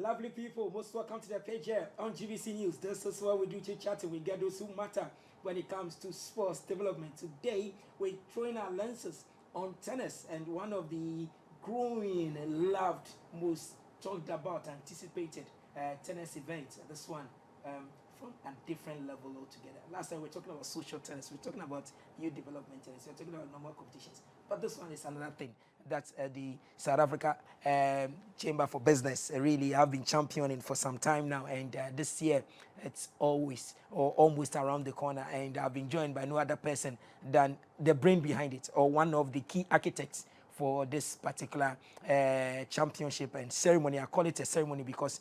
Lovely people, most welcome to the page here on GBC News. This is what we do chit chatting. We get those who matter when it comes to sports development. Today, we're throwing our lenses on tennis and one of the growing, loved, most talked about, anticipated tennis events. This one from a different level altogether. Last time we were talking about social tennis, we're talking about youth development tennis, we're talking about normal competitions. But this one is another thing that the South Africa Chamber for Business really have been championing for some time now. And this year, it's always or almost around the corner. And I've been joined by no other person than the brain behind it, or one of the key architects for this particular championship and ceremony. I call it a ceremony because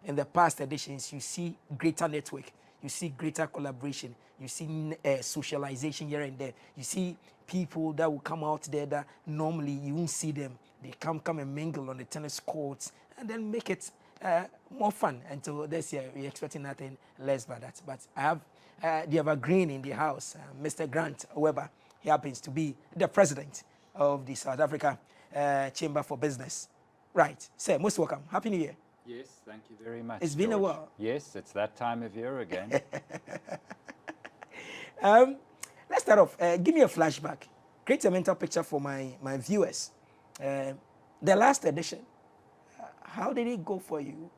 in the past editions, you see greater network, you see greater collaboration, you see socialization here and there. You see people that will come out there that normally you won't see them. They come and mingle on the tennis courts and then make it more fun. And so this year, we're expecting nothing less than that. But I have the evergreen in the house, Mr. Grant Weber. He happens to be the president of the South Africa Chamber for Business. Right. Sir, most welcome. Happy New Year. Yes, thank you very much. It's been a while. Yes, it's that time of year again. Let's start off. Give me a flashback. Create a mental picture for my viewers. The last edition, how did it go for you?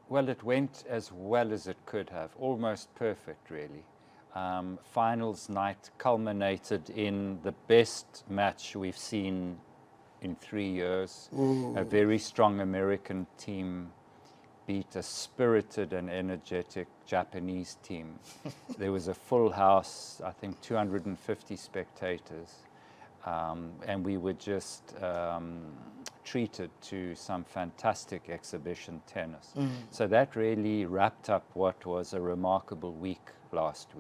Well, it went as well as it could have. Almost perfect, really. Finals night culminated in the best match we've seen in 3 years. Ooh. A very strong American team beat a spirited and energetic Japanese team. There was a full house, I think 250 spectators, and we were just treated to some fantastic exhibition tennis. So that really wrapped up what was a remarkable week last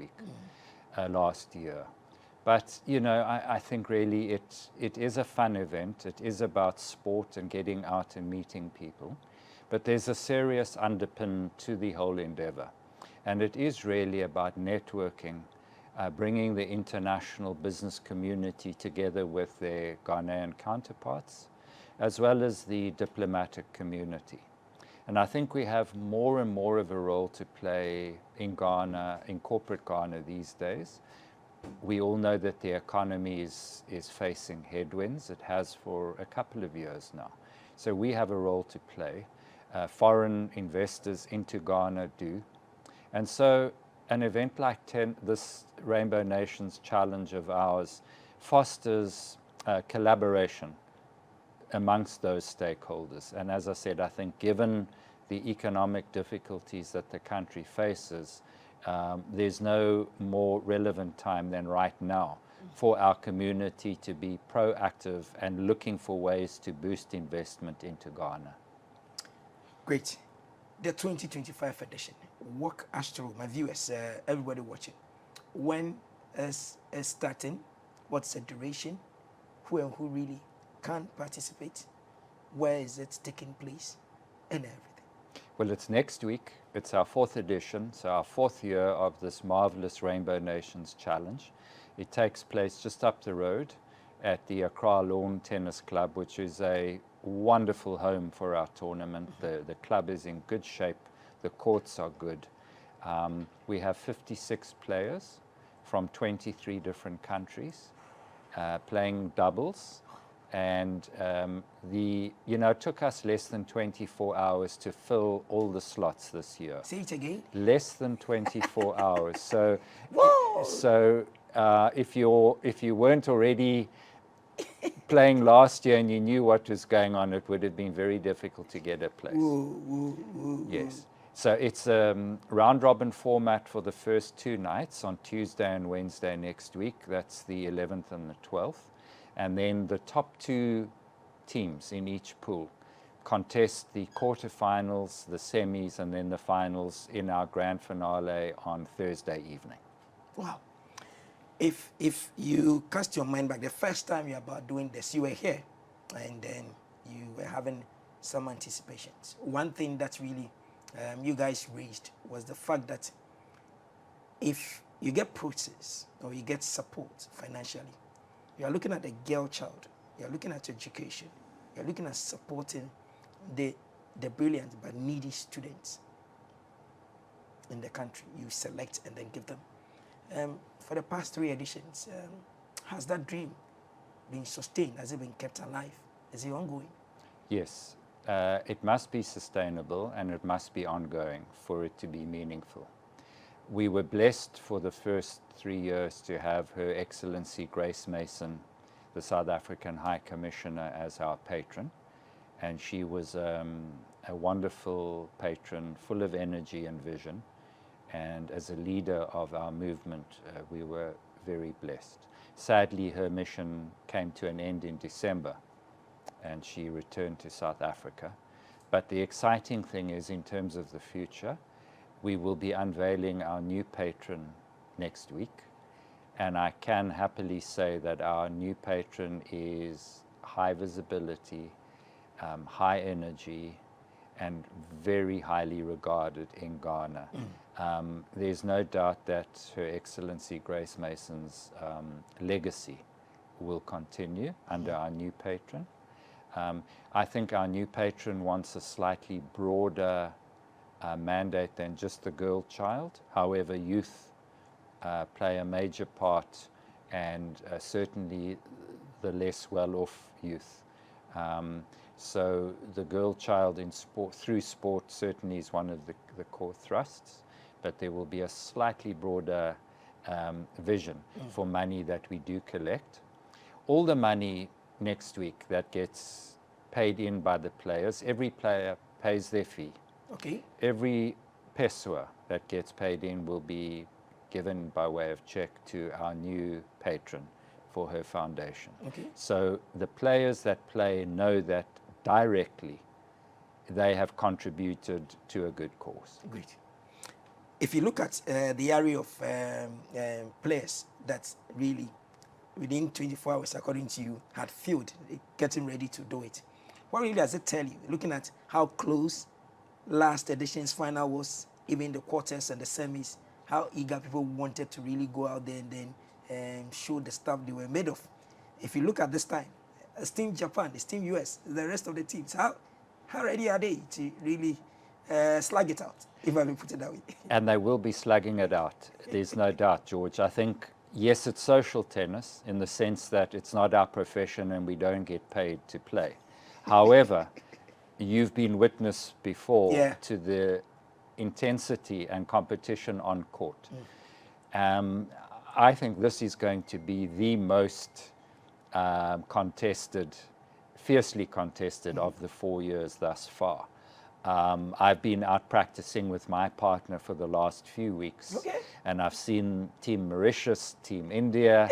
year. But, you know, I think really it is a fun event. It is about sport and getting out and meeting people. But there's a serious underpin to the whole endeavor. And it is really about networking, bringing the international business community together with their Ghanaian counterparts, as well as the diplomatic community. And I think we have more and more of a role to play in Ghana, in corporate Ghana these days. We all know that the economy is facing headwinds. It has for a couple of years now. So we have a role to play. Foreign investors into Ghana do. And so an event like this Rainbow Nations Challenge of ours fosters collaboration amongst those stakeholders. And as I said, I think given the economic difficulties that the country faces, there's no more relevant time than right now for our community to be proactive and looking for ways to boost investment into Ghana. Great. The 2025 edition. Walk us through, my viewers, everybody watching. When is starting? What's the duration? Who and who really can participate? Where is it taking place? And everything. Well, it's next week. It's our 4th edition, so our 4th year of this marvelous Rainbow Nations Challenge. It takes place just up the road at the Accra Lawn Tennis Club, which is a wonderful home for our tournament. The club is in good shape. The courts are good. We have 56 players from 23 different countries playing doubles. And it took us less than 24 hours to fill all the slots this year. Say it again. Less than 24 hours. So if you weren't already playing last year and you knew what was going on, it would have been very difficult to get a place. Yes. So it's a round-robin format for the first 2 nights on Tuesday and Wednesday next week. That's the 11th and the 12th. And then the top 2 teams in each pool contest the quarterfinals, the semis, and then the finals in our grand finale on Thursday evening. Wow. If you cast your mind back, the first time you were about doing this, you were here, and then you were having some anticipations. One thing that really you guys raised was the fact that if you get process or you get support financially, you are looking at a girl child, you are looking at education, you are looking at supporting the the brilliant but needy students in the country. You select and then give them. For the past 3 editions, has that dream been sustained? Has it been kept alive? Is it ongoing? Yes, it must be sustainable and it must be ongoing for it to be meaningful. We were blessed for the first 3 years to have Her Excellency Grace Mason, the South African High Commissioner, as our patron. And she was a wonderful patron, full of energy and vision. And as a leader of our movement, we were very blessed. Sadly, her mission came to an end in December, and she returned to South Africa. But the exciting thing is, in terms of the future, we will be unveiling our new patron next week. And I can happily say that our new patron is high visibility, high energy, and very highly regarded in Ghana. There's no doubt that Her Excellency Grace Mason's legacy will continue under our new patron. I think our new patron wants a slightly broader mandate than just the girl child. However, youth play a major part, and certainly the less well-off youth. So the girl child in sport, through sport, certainly is one of the core thrusts, but there will be a slightly broader vision for money that we do collect. All the money next week that gets paid in by the players, every player pays their fee. Okay. Every pessoa that gets paid in will be given by way of check to our new patron for her foundation. Okay. So the players that play know that directly they have contributed to a good cause. Great. If you look at the area of players that really, within 24 hours, according to you, had failed, getting ready to do it, what really does it tell you? Looking at how close last edition's final was, even the quarters and the semis, how eager people wanted to really go out there and then show the stuff they were made of. If you look at this time, it's Team Japan, it's Team US, the rest of the teams, how ready are they to really slug it out, if I may put it that way? And they will be slugging it out. There's no doubt, George. I think, yes, it's social tennis in the sense that it's not our profession and we don't get paid to play. However, you've been witness before to the intensity and competition on court. I think this is going to be the most contested, fiercely contested of the 4 years thus far. I've been out practicing with my partner for the last few weeks, and I've seen Team Mauritius, Team India,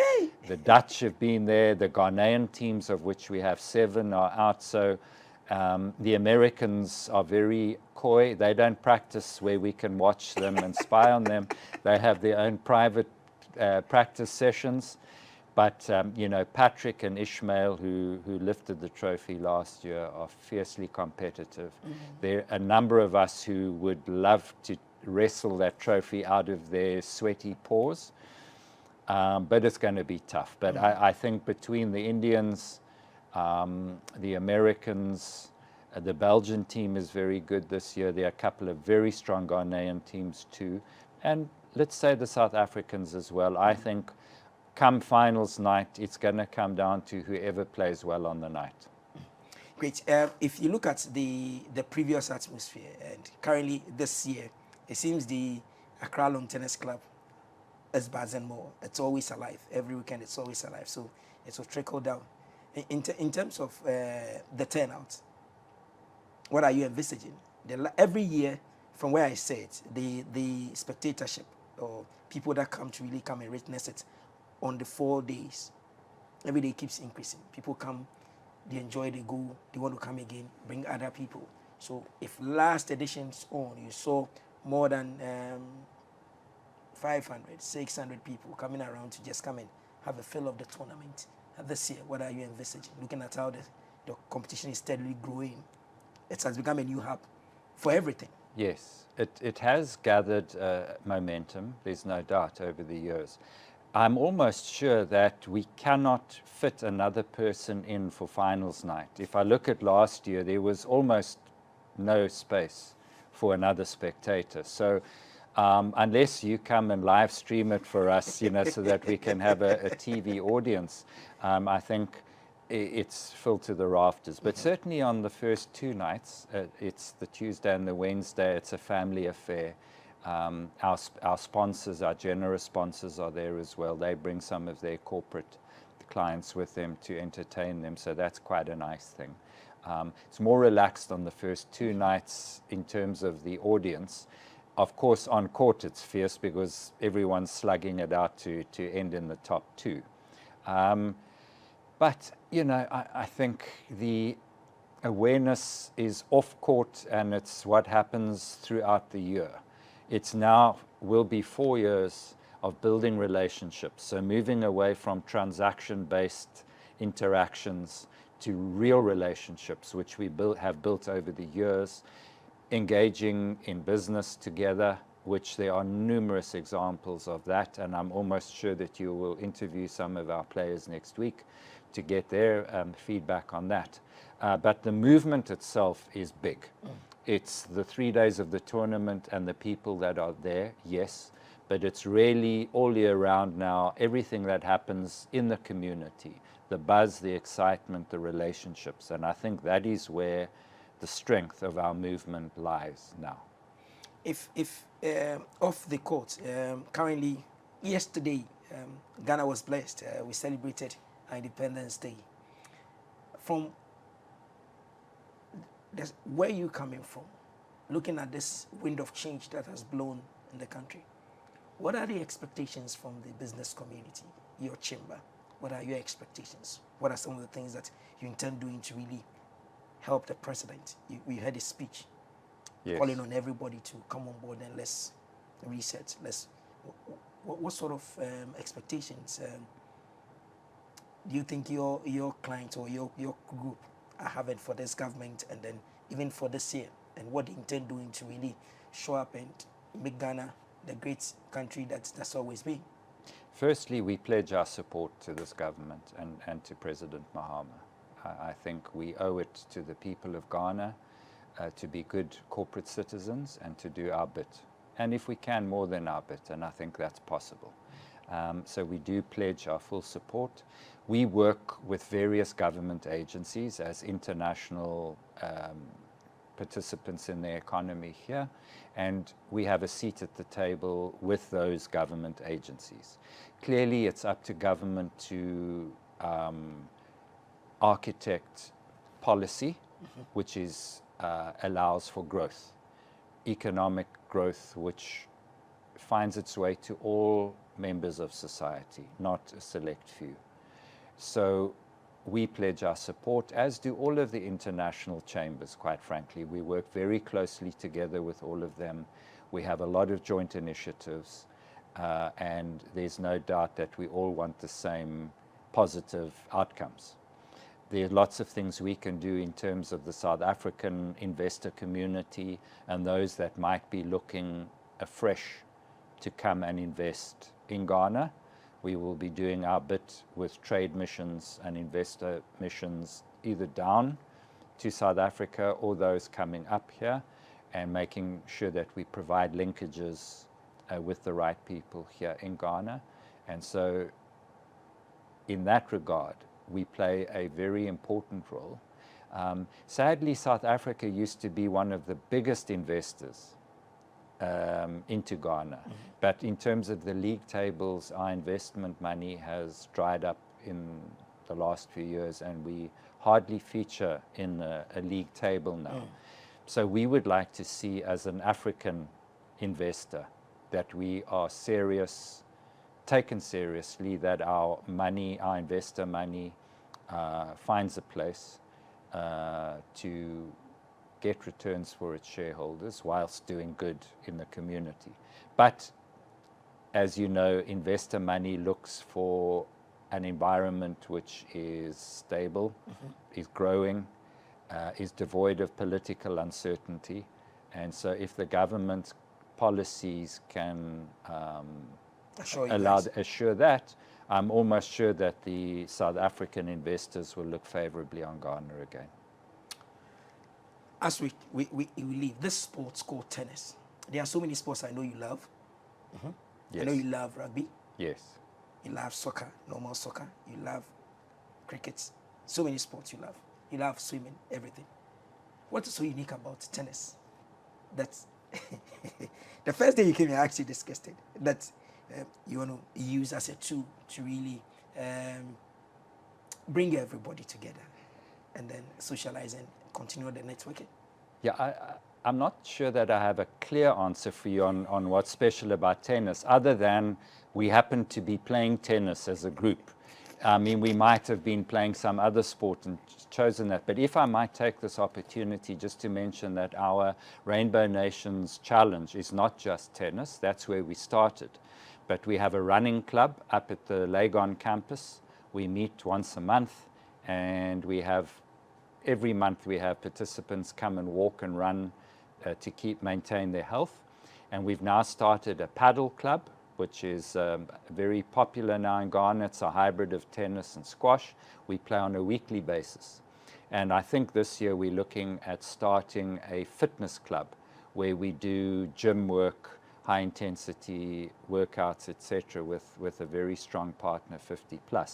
the Dutch have been there, the Ghanaian teams, of which we have 7, are out. So the Americans are very coy. They don't practice where we can watch them and spy on them. They have their own private practice sessions. But, you know, Patrick and Ishmael, who lifted the trophy last year, are fiercely competitive. There are a number of us who would love to wrestle that trophy out of their sweaty paws. But it's going to be tough. But I think between the Indians, the Americans, the Belgian team is very good this year. There are a couple of very strong Ghanaian teams too. And let's say the South Africans as well. I think come finals night, it's going to come down to whoever plays well on the night. Great. If you look at the previous atmosphere, and currently this year, it seems the Accra Lawn Tennis Club is buzzing more. It's always alive. Every weekend it's always alive. So it will trickle down. In terms of the turnout, what are you envisaging? Every year, from where I sit, the spectatorship or people that come to really come and witness it on the 4 days, every day keeps increasing. People come, they enjoy, they go, they want to come again, bring other people. So if last edition's on, you saw more than 500, 600 people coming around to just come and have a feel of the tournament. This year, what are you envisaging? Looking at how the competition is steadily growing, it has become a new hub for everything. Yes, it has gathered momentum, there's no doubt, over the years. I'm almost sure that we cannot fit another person in for finals night. If I look at last year, there was almost no space for another spectator. So unless you come and live stream it for us, so that we can have a TV audience, I think it's filled to the rafters. But certainly on the first two nights, it's the Tuesday and the Wednesday, it's a family affair. Our sponsors, our generous sponsors are there as well. They bring some of their corporate clients with them to entertain them, so that's quite a nice thing. It's more relaxed on the first two nights in terms of the audience. Of course, on court it's fierce because everyone's slugging it out to end in the top two. But, I think the awareness is off court, and it's what happens throughout the year. It's now will be 4 years of building relationships, so moving away from transaction-based interactions to real relationships, which we have built over the years, engaging in business together, which there are numerous examples of that, and I'm almost sure that you will interview some of our players next week to get their feedback on that. But the movement itself is big. It's the 3 days of the tournament and the people that are there, yes, but it's really all year round now, everything that happens in the community, the buzz, the excitement, the relationships, and I think that is where the strength of our movement lies now. If off the court, currently, yesterday, Ghana was blessed. We celebrated our Independence Day. From where are you coming from, looking at this wind of change that has blown in the country? What are the expectations from the business community, your chamber? What are your expectations? What are some of the things that you intend doing to really help the president? We heard his speech, yes, calling on everybody to come on board and let's reset. What sort of expectations do you think your client or your group are having for this government, and then even for this year, and what do you intend doing to really show up and make Ghana the great country that's always been? Firstly, we pledge our support to this government and to President Mahama. I think we owe it to the people of Ghana to be good corporate citizens and to do our bit. And if we can, more than our bit, and I think that's possible. So we do pledge our full support. We work with various government agencies as international participants in the economy here, and we have a seat at the table with those government agencies. Clearly, it's up to government to architect policy, which allows for growth, economic growth, which finds its way to all members of society, not a select few. So we pledge our support, as do all of the international chambers, quite frankly. We work very closely together with all of them. We have a lot of joint initiatives, and there's no doubt that we all want the same positive outcomes. There are lots of things we can do in terms of the South African investor community and those that might be looking afresh to come and invest in Ghana. We will be doing our bit with trade missions and investor missions either down to South Africa or those coming up here, and making sure that we provide linkages with the right people here in Ghana. And so in that regard, we play a very important role. Sadly, South Africa used to be one of the biggest investors into Ghana. But in terms of the league tables, our investment money has dried up in the last few years, and we hardly feature in a league table now. So we would like to see, as an African investor, that we are serious, taken seriously, that our money, our investor money, finds a place to get returns for its shareholders whilst doing good in the community. But as you know, investor money looks for an environment which is stable, is growing, is devoid of political uncertainty. And so if the government policies can assure that, I'm almost sure that the South African investors will look favorably on Ghana again. as we leave this sports called tennis, there are so many sports I know you love. Yes. I know you love rugby. Yes. You love soccer, normal soccer. You love cricket. So many sports you love. You love swimming, everything. What is so unique about tennis? That's the first day you came here, I actually discussed it. That you want to use as a tool to really bring everybody together and then socialize and continue the networking. Yeah, I'm not sure that I have a clear answer for you on what's special about tennis, other than we happen to be playing tennis as a group. I mean, we might have been playing some other sport and chosen that. But if I might take this opportunity just to mention that our Rainbow Nations Challenge is not just tennis, that's where we started. But we have a running club up at the Legon campus. We meet once a month, and we have, every month we have participants come and walk and run to maintain their health. And we've now started a paddle club, which is very popular now in Ghana. It's a hybrid of tennis and squash. We play on a weekly basis. And I think this year we're looking at starting a fitness club where we do gym work, high intensity workouts, etc., with a very strong partner, 50 plus.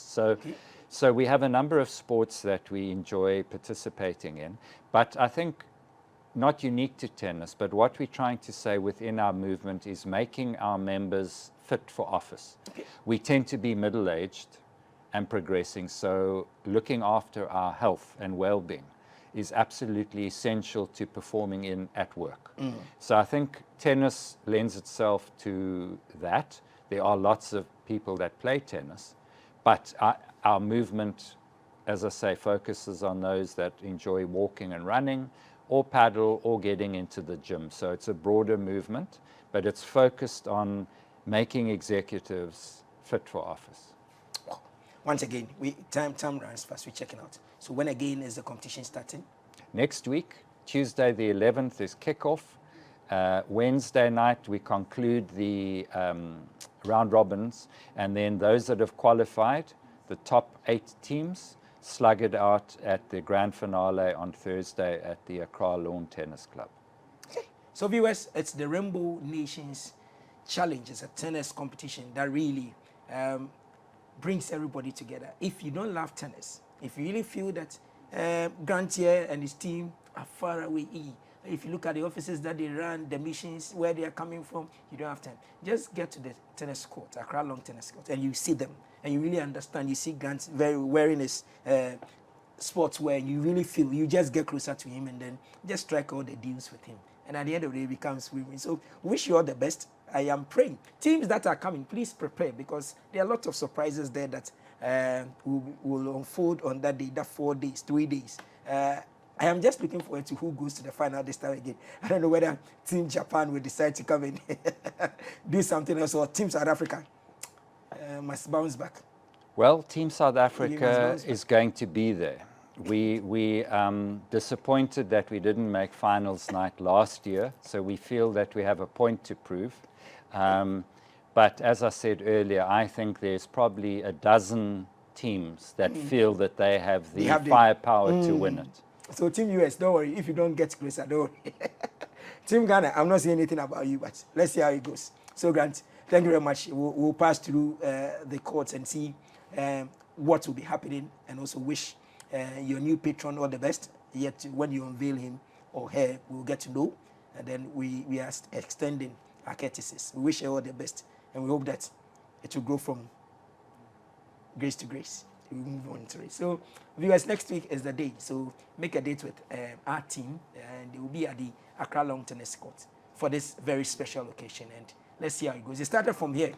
So we have a number of sports that we enjoy participating in, but I think not unique to tennis, but what we're trying to say within our movement is making our members fit for office. We tend to be middle-aged and progressing, so looking after our health and well-being is absolutely essential to performing at work. So I think tennis lends itself to that. There are lots of people that play tennis, but our movement, as I say, focuses on those that enjoy walking and running, or paddle, or getting into the gym. So it's a broader movement, but it's focused on making executives fit for office. Once again, time runs fast. We're checking out. So when again is the competition starting? Next week, Tuesday the 11th is kickoff. Wednesday night we conclude the round robins, and then those that have qualified, the top 8 teams, slug it out at the grand finale on Thursday at the Accra Lawn Tennis Club. Okay. So viewers, it's the Rainbow Nations Challenge. It's a tennis competition that really brings everybody together. If you don't love tennis, if you really feel that Grant here and his team are far away, if you look at the offices that they run, the missions, where they are coming from, you don't have time. Just get to the tennis court, Accra Long Tennis Court, and you see them, and you really understand. You see Grant wearing his sports wear, you really feel, you just get closer to him and then just strike all the deals with him. And at the end of the day, it becomes win-win. So wish you all the best. I am praying. Teams that are coming, please prepare, because there are a lot of surprises there that will unfold on that day, that 4 days, 3 days. I am just looking forward to who goes to the final this time again. I don't know whether Team Japan will decide to come and do something else, or Team South Africa must bounce back. Well, Team South Africa is going to be there. We disappointed that we didn't make finals night last year, so we feel that we have a point to prove. But as I said earlier, I think there's probably a dozen teams that feel that they have the firepower to win it. So Team US, don't worry. If you don't get closer, don't worry. Team Ghana, I'm not saying anything about you, but let's see how it goes. So Grant, thank you very much. We'll pass through the courts and see what will be happening, and also wish your new patron all the best. Yet when you unveil him or her, we'll get to know, and then we are extending our courtesies. We wish you all the best, and we hope that it will grow from grace to grace. We move on to it. So viewers, next week is the day. So make a date with our team, and they will be at the Accra Long Tennis Court for this very special occasion. And let's see how it goes. It started from here.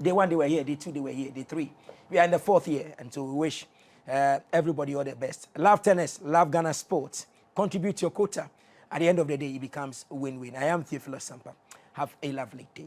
Day 1, they were here. Day 2, they were here. Day 3, we are in the 4th year. And so we wish everybody all the best. Love tennis, love Ghana sports. Contribute your quota. At the end of the day, it becomes win-win. I am Theophilus Sampa. Have a lovely day.